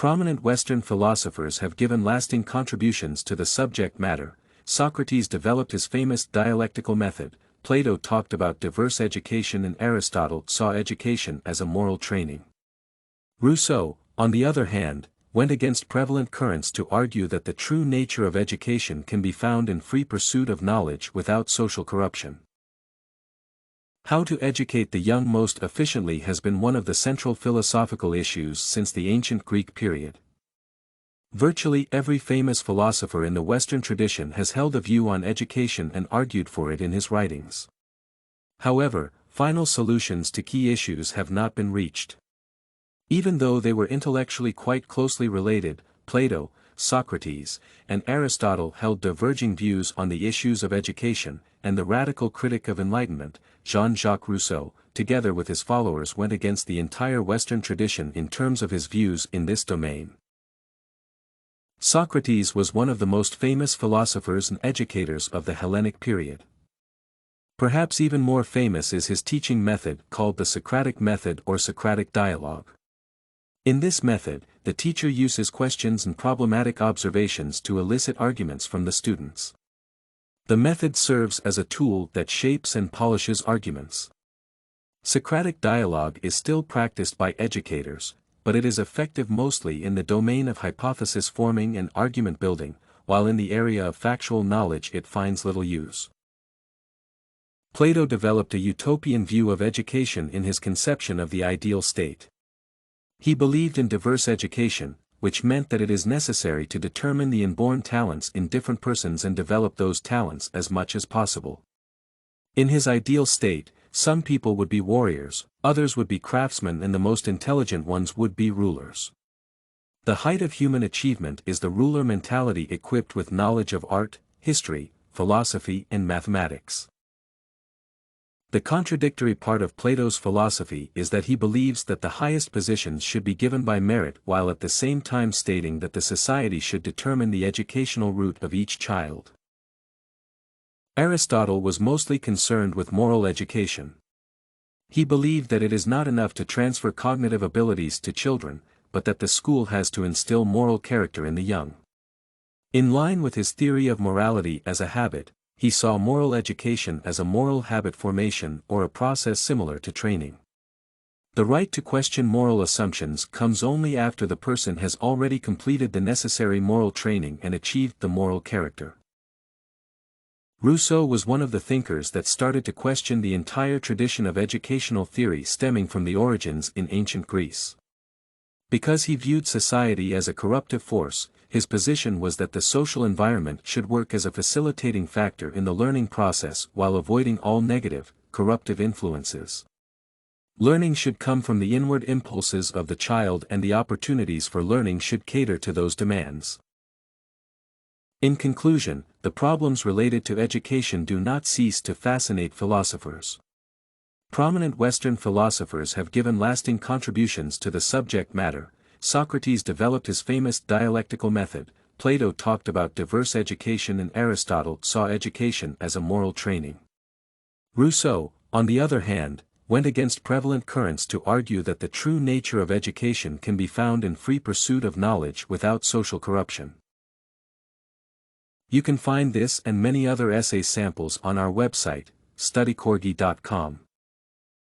Prominent Western philosophers have given lasting contributions to the subject matter. Socrates developed his famous dialectical method, Plato talked about diverse education, and Aristotle saw education as a moral training. Rousseau, on the other hand, went against prevalent currents to argue that the true nature of education can be found in free pursuit of knowledge without social corruption. How to educate the young most efficiently has been one of the central philosophical issues since the ancient Greek period. Virtually every famous philosopher in the Western tradition has held a view on education and argued for it in his writings. However, final solutions to key issues have not been reached. Even though they were intellectually quite closely related, Plato, Socrates, and Aristotle held diverging views on the issues of education, and the radical critic of enlightenment, Jean-Jacques Rousseau, together with his followers went against the entire Western tradition in terms of his views in this domain. Socrates was one of the most famous philosophers and educators of the Hellenic period. Perhaps even more famous is his teaching method called the Socratic method or Socratic dialogue. In this method, the teacher uses questions and problematic observations to elicit arguments from the students. The method serves as a tool that shapes and polishes arguments. Socratic dialogue is still practiced by educators, but it is effective mostly in the domain of hypothesis forming and argument building, while in the area of factual knowledge it finds little use. Plato developed a utopian view of education in his conception of the ideal state. He believed in diverse education, which meant that it is necessary to determine the inborn talents in different persons and develop those talents as much as possible. In his ideal state, some people would be warriors, others would be craftsmen, and the most intelligent ones would be rulers. The height of human achievement is the ruler mentality equipped with knowledge of art, history, philosophy, and mathematics. The contradictory part of Plato's philosophy is that he believes that the highest positions should be given by merit, while at the same time stating that the society should determine the educational route of each child. Aristotle was mostly concerned with moral education. He believed that it is not enough to transfer cognitive abilities to children, but that the school has to instill moral character in the young. In line with his theory of morality as a habit, he saw moral education as a moral habit formation or a process similar to training. The right to question moral assumptions comes only after the person has already completed the necessary moral training and achieved the moral character. Rousseau was one of the thinkers that started to question the entire tradition of educational theory stemming from the origins in ancient Greece. Because he viewed society as a corruptive force, his position was that the social environment should work as a facilitating factor in the learning process while avoiding all negative, corruptive influences. Learning should come from the inward impulses of the child, and the opportunities for learning should cater to those demands. In conclusion, the problems related to education do not cease to fascinate philosophers. Prominent Western philosophers have given lasting contributions to the subject matter. Socrates developed his famous dialectical method, Plato talked about diverse education, and Aristotle saw education as a moral training. Rousseau, on the other hand, went against prevalent currents to argue that the true nature of education can be found in free pursuit of knowledge without social corruption. You can find this and many other essay samples on our website, studycorgi.com.